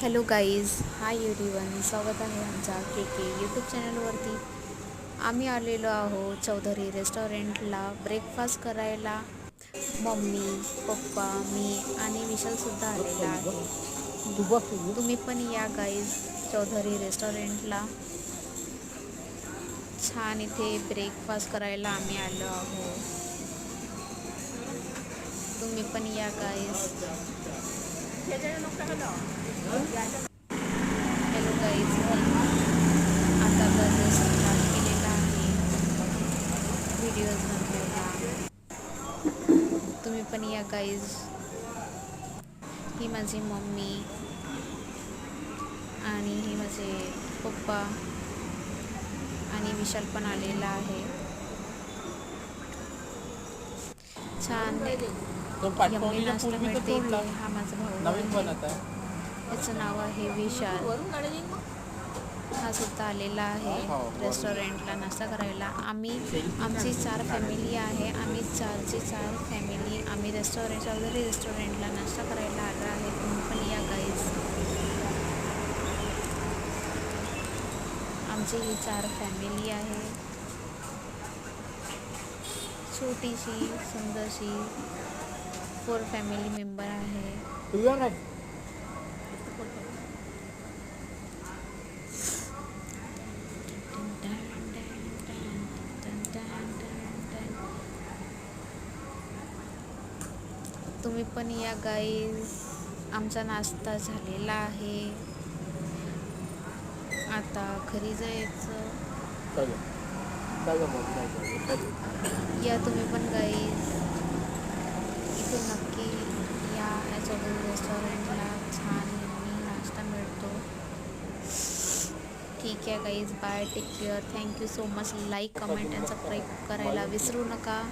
Hello guys, hi everyone. स्वागत आहे आमच्या के के यूट्यूब चॅनलवरती. आम्ही आलेलो आहोत चौधरी रेस्टॉरंटला ब्रेकफास्ट करायला. मम्मी, पप्पा, मी आणि विशालसुद्धा आलेला आहे. तुम्ही पण या गाईज चौधरी रेस्टॉरंटला. छान इथे ब्रेकफास्ट करायला आम्ही आलो आहोत. तुम्ही पण या गाईज. हॅलो गाईज, आता तर स्टार्ट केलेला आहे व्हिडिओज बनवायला. तुम्ही पण या गाईज. ही माझी मम्मी आणि ही माझे पप्पा आणि विशाल पण आलेला आहे. छान यम्मी नाश्ता मिळते इथे. हा माझा भाऊ आहे, त्याचं नाव आहे विशाल. हा सुद्धा आलेला आहे रेस्टॉरंटला नाश्ता करायला. आमची 4 फॅमिली आहे. आम्ही 4 फॅमिली आम्ही चौधरी रेस्टॉरंटला नाश्ता करायला आलो आहे. तुम्ही पण या गाईज. आमची ही 4 फॅमिली आहे. छोटीशी सुंदरशी 4 फॅमिली मेंबर आहे. तुम्ही पण या गाईज. आमचा नाश्ता झालेला आहे. आता घरी जायचं. या तुम्ही पण गाईज. इथून नक्की या चौधरी रेस्टॉरंटला. छान यम्मी नाश्ता मिळतो. ठीक आहे guys, bye, take care. Thank you so much. Like, comment and subscribe करायला विसरू नका.